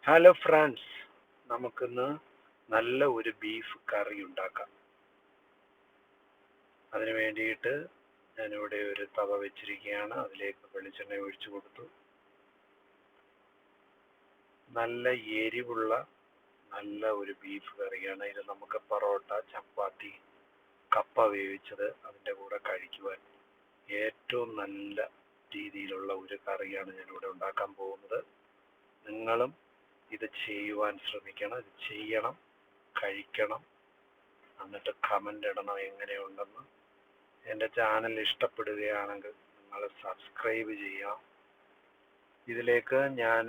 Hello friends, നമുക്കിന്ന് നല്ല ഒരു ബീഫ് കറി ഉണ്ടാക്കാം. അതിന് വേണ്ടിയിട്ട് ഞാനിവിടെ ഒരു തവ വെച്ചിരിക്കുകയാണ്. അതിലേക്ക് വെളിച്ചെണ്ണ ഒഴിച്ചു കൊടുത്തു. നല്ല എരിവുള്ള നല്ല ഒരു ബീഫ് കറിയാണ് ഇത്. നമുക്ക് പൊറോട്ട, ചപ്പാത്തി, കപ്പ വേവിച്ചത് അതിൻ്റെ കൂടെ കഴിക്കുവാൻ ഏറ്റവും നല്ല രീതിയിലുള്ള ഒരു കറിയാണ് ഞാനിവിടെ ഉണ്ടാക്കാൻ പോകുന്നത്. നിങ്ങളും ഇത് ചെയ്യുവാൻ ശ്രമിക്കണം, ഇത് ചെയ്യണം, കഴിക്കണം. എന്നിട്ട് കമൻ്റ് ഇടണം എങ്ങനെയുണ്ടെന്ന്. എൻ്റെ ചാനൽ ഇഷ്ടപ്പെടുകയാണെങ്കിൽ നിങ്ങൾ സബ്സ്ക്രൈബ് ചെയ്യാം. ഇതിലേക്ക് ഞാൻ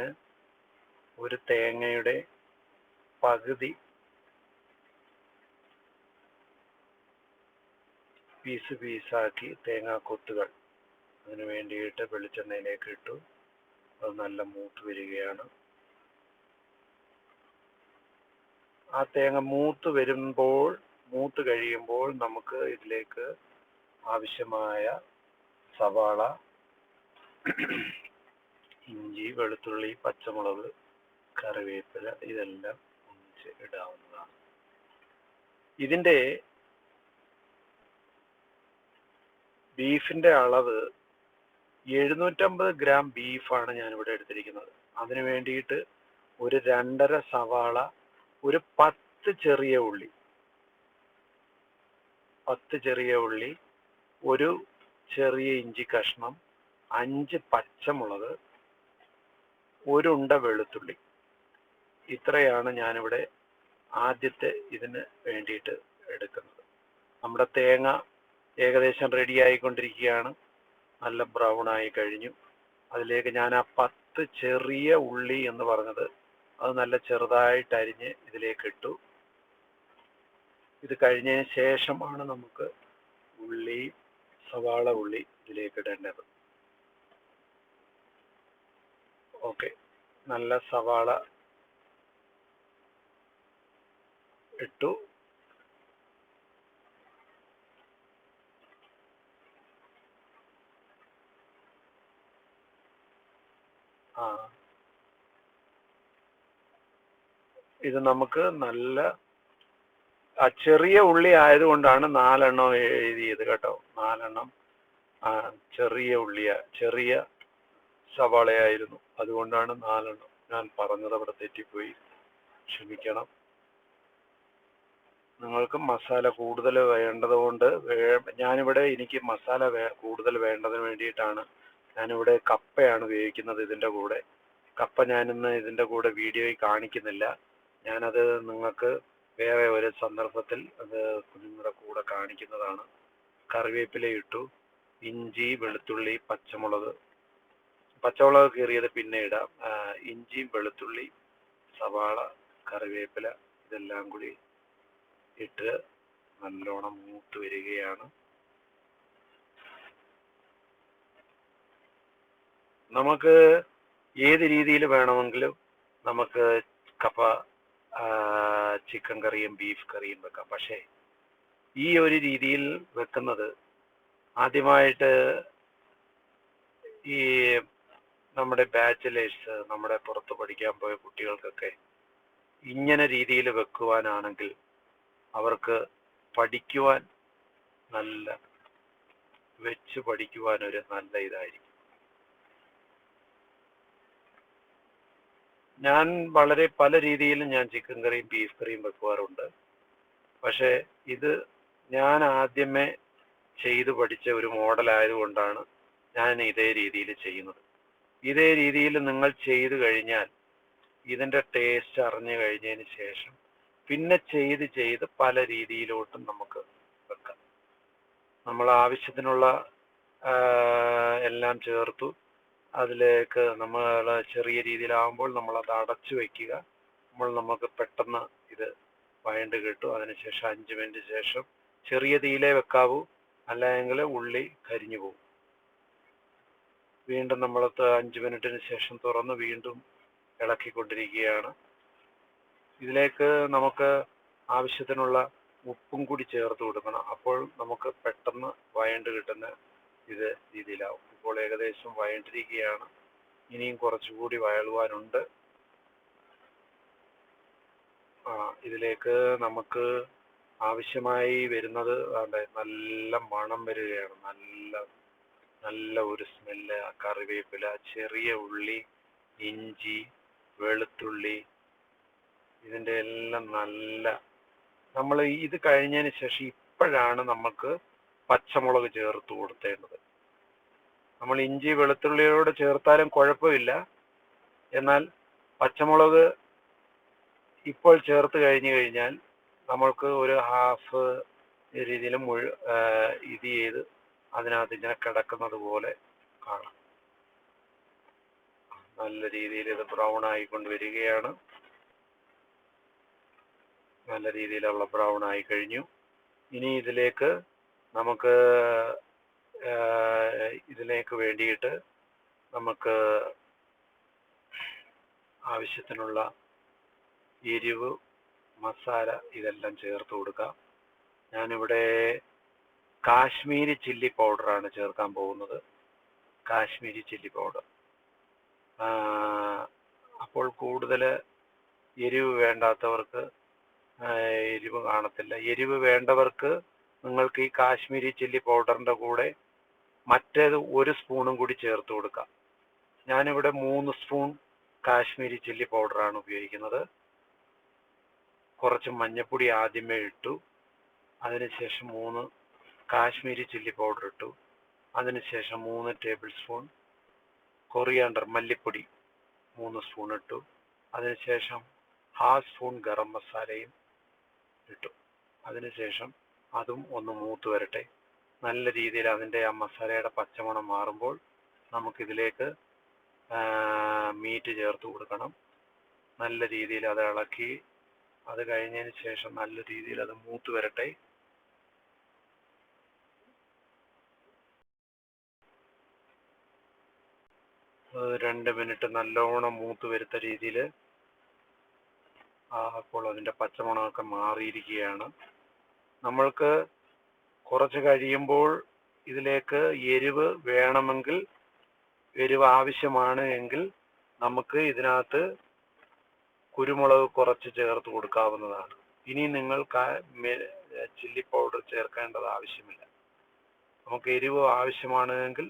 ഒരു തേങ്ങയുടെ പകുതി പീസാക്കി തേങ്ങാക്കൊത്തുകൾ അതിന് വേണ്ടിയിട്ട് വെളിച്ചെണ്ണയിലേക്ക് ഇട്ടു. അത് നല്ല മൂത്ത് വരികയാണ്. ആ തേങ്ങ മൂത്ത് കഴിയുമ്പോൾ നമുക്ക് ഇതിലേക്ക് ആവശ്യമായ സവാള, ഇഞ്ചി, വെളുത്തുള്ളി, പച്ചമുളക്, കറിവേപ്പില ഇതെല്ലാം ഒന്നിച്ച് ഇടാവുന്നതാണ്. ഇതിൻ്റെ ബീഫിൻ്റെ അളവ് 750 ഗ്രാം ബീഫാണ് ഞാനിവിടെ എടുത്തിരിക്കുന്നത്. അതിന് വേണ്ടിയിട്ട് ഒരു 2.5 സവാള, ഒരു 10 ചെറിയ ഉള്ളി, ഒരു ചെറിയ ഇഞ്ചി കഷ്ണം, 5 പച്ചമുളക്, ഒരു ഉണ്ട വെളുത്തുള്ളി. ഇത്രയാണ് ഞാനിവിടെ ആദ്യത്തെ ഇതിന് വേണ്ടിയിട്ട് എടുക്കുന്നത്. നമ്മുടെ തേങ്ങ ഏകദേശം റെഡി ആയിക്കൊണ്ടിരിക്കുകയാണ്. നല്ല ബ്രൗൺ ആയി കഴിഞ്ഞു. അതിലേക്ക് ഞാൻ ആ 10 ചെറിയ ഉള്ളി എന്ന് പറഞ്ഞത് അത് നല്ല ചെറുതായിട്ട് അരിഞ്ഞ് ഇതിലേക്ക് ഇട്ടു. ഇത് കഴിഞ്ഞതിന് ശേഷമാണ് നമുക്ക് സവാള ഉള്ളി ഇതിലേക്ക് ഇടേണ്ടത്. ഓക്കെ, നല്ല സവാള ഇട്ടു. ഇത് നമുക്ക് നല്ല ചെറിയ ഉള്ളി ആയതുകൊണ്ടാണ് 4 എണ്ണം എഴുതിയത് കേട്ടോ. 4 എണ്ണം ചെറിയ സവാളയായിരുന്നു, അതുകൊണ്ടാണ് 4 എണ്ണം ഞാൻ പറഞ്ഞത്. അവിടെ തെറ്റിപ്പോയി, ക്ഷമിക്കണം. നിങ്ങൾക്ക് മസാല കൂടുതൽ വേണ്ടതുകൊണ്ട് എനിക്ക് മസാല കൂടുതൽ വേണ്ടതിന് വേണ്ടിയിട്ടാണ് ഞാനിവിടെ കപ്പയാണ് ഉപയോഗിക്കുന്നത് ഇതിൻ്റെ കൂടെ. കപ്പ ഞാനിന്ന് ഇതിൻ്റെ കൂടെ വീഡിയോയിൽ കാണിക്കുന്നില്ല. ഞാനത് നിങ്ങൾക്ക് വേറെ ഒരു സന്ദർഭത്തിൽ അത് നിങ്ങളുടെ കൂടെ കാണിക്കുന്നതാണ്. കറിവേപ്പില ഇട്ടു, ഇഞ്ചി, വെളുത്തുള്ളി, പച്ചമുളക് കീറിയത് പിന്നെ ഇടാം. ഇഞ്ചി, വെളുത്തുള്ളി, സവാള, കറിവേപ്പില ഇതെല്ലാം കൂടി ഇട്ട് നല്ലോണം മൂത്ത് വരികയാണ്. നമുക്ക് ഏത് രീതിയിൽ വേണമെങ്കിലും നമുക്ക് കപ്പ, ചിക്കൻ കറിയും ബീഫ് കറിയും വെക്കാം. പക്ഷേ ഈ ഒരു രീതിയിൽ വെക്കുന്നത് ആദ്യമായിട്ട് ഈ നമ്മുടെ ബാച്ചിലേഴ്സ്, നമ്മുടെ പുറത്ത് പഠിക്കാൻ പോയ കുട്ടികൾക്കൊക്കെ ഇങ്ങനെ രീതിയിൽ വെക്കുവാനാണെങ്കിൽ അവർക്ക് വെച്ച് പഠിക്കുവാൻ ഒരു നല്ല ഇതായിരിക്കും. ഞാൻ പല രീതിയിലും ഞാൻ ചിക്കൻ കറിയും ബീഫ് കറിയും വെക്കുവാറുണ്ട്. പക്ഷേ ഇത് ഞാൻ ആദ്യമേ ചെയ്തു പഠിച്ച ഒരു മോഡൽ ആയതുകൊണ്ടാണ് ഞാൻ ഇതേ രീതിയിൽ ചെയ്യുന്നത്. ഇതേ രീതിയിൽ നിങ്ങൾ ചെയ്തു കഴിഞ്ഞാൽ ഇതിൻ്റെ ടേസ്റ്റ് അറിഞ്ഞു കഴിഞ്ഞതിന് ശേഷം പിന്നെ ചെയ്ത് പല രീതിയിലോട്ടും നമുക്ക് വെക്കാം. നമ്മൾ ആവശ്യത്തിനുള്ള എല്ലാം ചേർത്തു. അതിലേക്ക് നമ്മൾ ചെറിയ രീതിയിലാവുമ്പോൾ നമ്മളത് അടച്ചു വയ്ക്കുക. നമുക്ക് പെട്ടെന്ന് ഇത് വഴണ്ട് കിട്ടും. അതിനുശേഷം 5 മിനിറ്റ് ശേഷം ചെറിയ തീയിലേ വെക്കാവൂ, അല്ലെങ്കിൽ ഉള്ളി കരിഞ്ഞു പോകും. വീണ്ടും നമ്മൾ 5 മിനിറ്റിന് ശേഷം തുറന്ന് വീണ്ടും ഇളക്കിക്കൊണ്ടിരിക്കുകയാണ്. ഇതിലേക്ക് നമുക്ക് ആവശ്യത്തിനുള്ള ഉപ്പും കൂടി ചേർത്ത് കൊടുക്കണം. അപ്പോൾ നമുക്ക് പെട്ടെന്ന് വഴണ്ട് കിട്ടുന്ന രീതിയിലാവും. ഇപ്പോൾ ഏകദേശം വഴണ്ടിരിക്കുകയാണ്. ഇനിയും കുറച്ചുകൂടി വഴളുവാനുണ്ട്. ഇതിലേക്ക് നമുക്ക് ആവശ്യമായി വരുന്നത് നല്ല മണം വരികയാണ്. നല്ല നല്ല ഒരു സ്മെല്ല്. കറിവേപ്പില, ചെറിയ ഉള്ളി, ഇഞ്ചി, വെളുത്തുള്ളി, ഇതിൻ്റെ എല്ലാം നല്ല നമ്മൾ ഇത് കഴിഞ്ഞതിന് ശേഷം ഇപ്പോഴാണ് നമുക്ക് പച്ചമുളക് ചേർത്ത് കൊടുത്തേണ്ടത്. നമ്മൾ ഇഞ്ചി വെളുത്തുള്ളിയോട് ചേർത്താലും കുഴപ്പമില്ല. എന്നാൽ പച്ചമുളക് ഇപ്പോൾ ചേർത്ത് കഴിഞ്ഞാൽ നമ്മൾക്ക് ഒരു ഹാഫ് രീതിയിൽ ഇത് ചെയ്ത് അതിനകത്ത് ഇങ്ങനെ കിടക്കുന്നത് പോലെ കാണാം. നല്ല രീതിയിൽ ഇത് ബ്രൗൺ ആയിക്കൊണ്ട് വരികയാണ്. നല്ല രീതിയിലുള്ള ബ്രൗൺ ആയി കഴിഞ്ഞു. ഇനി ഇതിലേക്ക് വേണ്ടിയിട്ട് നമുക്ക് ആവശ്യത്തിനുള്ള എരിവ്, മസാല ഇതെല്ലാം ചേർത്ത് കൊടുക്കാം. ഞാനിവിടെ കാശ്മീരി ചില്ലി പൗഡറാണ് ചേർക്കാൻ പോകുന്നത്. Kashmiri chilli powder. അപ്പോൾ കൂടുതൽ എരിവ് വേണ്ടാത്തവർക്ക് എരിവ് കാണത്തില്ല. എരിവ് വേണ്ടവർക്ക് നിങ്ങൾക്ക് ഈ കാശ്മീരി ചില്ലി പൗഡറിൻ്റെ കൂടെ മറ്റേത് 1 സ്പൂണും കൂടി ചേർത്ത് കൊടുക്കാം. ഞാനിവിടെ 3 സ്പൂൺ കാശ്മീരി ചില്ലി പൗഡറാണ് ഉപയോഗിക്കുന്നത്. കുറച്ച് മഞ്ഞൾപ്പൊടി ആദ്യമേ ഇട്ടു. അതിനുശേഷം 3 കാശ്മീരി ചില്ലി പൗഡർ ഇട്ടു. അതിനുശേഷം 3 ടേബിൾ സ്പൂൺ കൊറിയാണ്ടർ മല്ലിപ്പൊടി 3 സ്പൂൺ ഇട്ടു. അതിനുശേഷം 1/2 സ്പൂൺ ഗരം മസാലയും ഇട്ടു. അതിനുശേഷം അതും ഒന്ന് മൂത്ത് വരട്ടെ. നല്ല രീതിയിൽ അതിൻ്റെ ആ മസാലയുടെ പച്ചമണം മാറുമ്പോൾ നമുക്കിതിലേക്ക് മീറ്റ് ചേർത്ത് കൊടുക്കണം. നല്ല രീതിയിൽ അത് ഇളക്കി അത് കഴിഞ്ഞതിന് ശേഷം നല്ല രീതിയിൽ അത് മൂത്ത് വരട്ടെ. രണ്ട് മിനിറ്റ് നല്ലോണം മൂത്ത് വരുത്ത രീതിയിൽ അപ്പോൾ അതിൻ്റെ പച്ചമണമൊക്കെ മാറിയിരിക്കുകയാണ്. നമ്മൾക്ക് കുറച്ച് കഴിയുമ്പോൾ ഇതിലേക്ക് എരിവ് വേണമെങ്കിൽ, എരിവ് ആവശ്യമാണ് എങ്കിൽ നമുക്ക് ഇതിനകത്ത് കുരുമുളക് കുറച്ച് ചേർത്ത് കൊടുക്കാവുന്നതാണ്. ഇനി നിങ്ങൾ ചില്ലി പൗഡർ ചേർക്കേണ്ടത് ആവശ്യമില്ല. നമുക്ക് എരിവ് ആവശ്യമാണെങ്കിൽ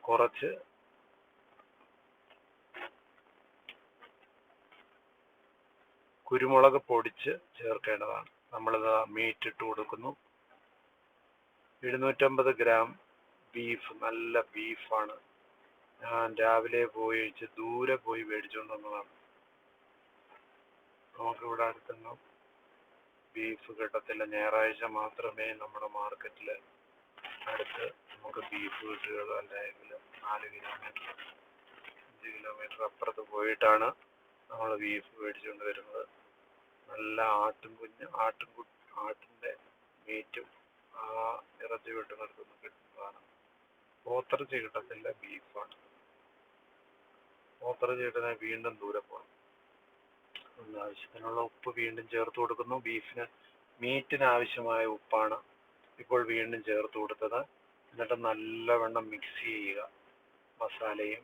കുറച്ച് കുരുമുളക് പൊടിച്ച് ചേർക്കേണ്ടതാണ്. നമ്മളിത് മീറ്റ് ഇട്ട് കൊടുക്കുന്നു. 750 ഗ്രാം ബീഫ്, നല്ല ബീഫാണ്. ഞാൻ രാവിലെ ദൂരെ പോയി മേടിച്ചുകൊണ്ട് വന്നതാണ്. നമുക്കിവിടെ അടുത്തൊന്നും ബീഫ് കിട്ടത്തില്ല. ഞായറാഴ്ച മാത്രമേ നമ്മുടെ മാർക്കറ്റിൽ അടുത്ത് നമുക്ക് ബീഫ് കിട്ടുകയുള്ളൂ. അല്ലെങ്കിൽ 4 കിലോമീറ്റർ 5 കിലോമീറ്റർ അപ്പുറത്ത് പോയിട്ടാണ് നമ്മൾ ബീഫ് മേടിച്ചുകൊണ്ട് വരുന്നത്. നല്ല ആട്ടിൻ്റെ മീറ്റും ആ ഇറച്ചി വെട്ടുന്നിടത്തുനിന്ന് കിട്ടുന്നതാണ്. പോത്തിറച്ചി കിട്ടത്തില്ല, ബീഫാണ്. പോത്തിറച്ചി കിട്ടുന്ന വീണ്ടും ദൂരെ പോകണം. ആവശ്യത്തിനുള്ള ഉപ്പ് വീണ്ടും ചേർത്ത് കൊടുക്കുന്നു. മീറ്റിന് ആവശ്യമായ ഉപ്പാണ് ഇപ്പോൾ വീണ്ടും ചേർത്ത് കൊടുത്തത്. എന്നിട്ട് നല്ലവണ്ണം മിക്സ് ചെയ്യുക. മസാലയും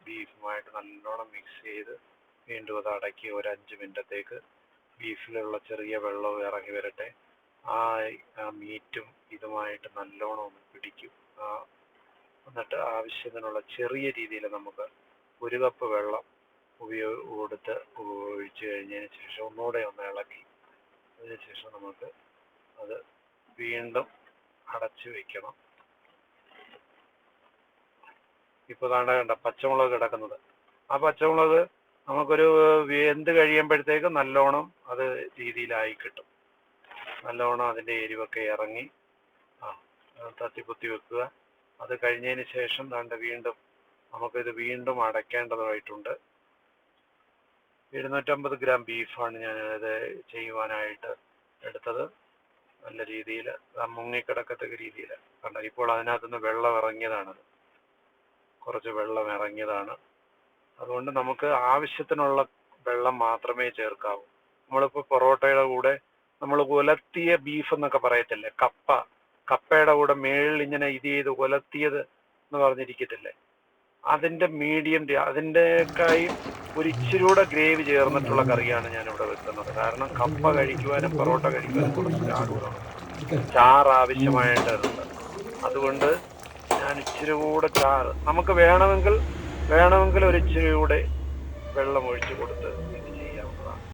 ബീഫുമായിട്ട് നല്ലോണം മിക്സ് ചെയ്ത് വീണ്ടും അത് അടക്കി ഒരു 5 മിനിറ്റത്തേക്ക് ബീഫിലുള്ള ചെറിയ വെള്ളവും ഇറങ്ങി വരട്ടെ. ആ മീറ്റും ഇതുമായിട്ട് നല്ലോണം ഒന്ന് പിടിക്കും. എന്നിട്ട് ആവശ്യത്തിനുള്ള ചെറിയ രീതിയിൽ നമുക്ക് 1 കപ്പ് വെള്ളം ഒഴിച്ച് കഴിഞ്ഞതിന് ശേഷം ഒന്നുകൂടെ ഒന്ന് ഇളക്കി അതിനുശേഷം നമുക്ക് അത് വീണ്ടും അടച്ചു വെക്കണം. ഇപ്പോൾ കണ്ട പച്ചമുളക് കിടക്കുന്നത്, ആ പച്ചമുളക് നമുക്കൊരു വെന്ത് കഴിയുമ്പോഴത്തേക്ക് നല്ലോണം അത് രീതിയിലായി കിട്ടും. നല്ലോണം അതിൻ്റെ എരിവൊക്കെ ഇറങ്ങി തട്ടിപ്പൊത്തി വെക്കുക. അത് കഴിഞ്ഞതിന് ശേഷം വീണ്ടും നമുക്കിത് വീണ്ടും അടയ്ക്കേണ്ടതായിട്ടുണ്ട്. 750 ഗ്രാം ബീഫാണ് ഞാനത് ചെയ്യുവാനായിട്ട് എടുത്തത്. നല്ല രീതിയിൽ മുങ്ങിക്കിടക്കത്തക്ക രീതിയിൽ കണ്ട. ഇപ്പോൾ അതിനകത്തുനിന്ന് വെള്ളം ഇറങ്ങിയതാണത്, കുറച്ച് വെള്ളം ഇറങ്ങിയതാണ്. അതുകൊണ്ട് നമുക്ക് ആവശ്യത്തിനുള്ള വെള്ളം മാത്രമേ ചേർക്കാവൂ. നമ്മളിപ്പോൾ പൊറോട്ടയുടെ കൂടെ നമ്മൾ ഉലത്തിയ ബീഫ് എന്നൊക്കെ പറയത്തില്ലേ, കപ്പയുടെ കൂടെ മേളിൽ ഇങ്ങനെ ഇത് ചെയ്ത് ഉലത്തിയത് എന്ന് പറഞ്ഞിരിക്കത്തില്ലേ, അതിന്റെ മീഡിയം അതിൻ്റെക്കായും ഒരു ഇച്ചിരി കൂടെ ഗ്രേവി ചേർന്നിട്ടുള്ള കറിയാണ് ഞാൻ ഇവിടെ വെക്കുന്നത്. കാരണം കപ്പ കഴിക്കുവാനും പൊറോട്ട കഴിക്കുവാനും കുറച്ച് ചാറ് ചാറ് ആവശ്യമായിട്ടുണ്ട്. അതുകൊണ്ട് ഞാൻ ഇച്ചിരി കൂടെ ചാറ് നമുക്ക് വേണമെങ്കിൽ ഒരു ഇച്ചിരി കൂടെ വെള്ളം ഒഴിച്ച് കൊടുത്ത് ഇത്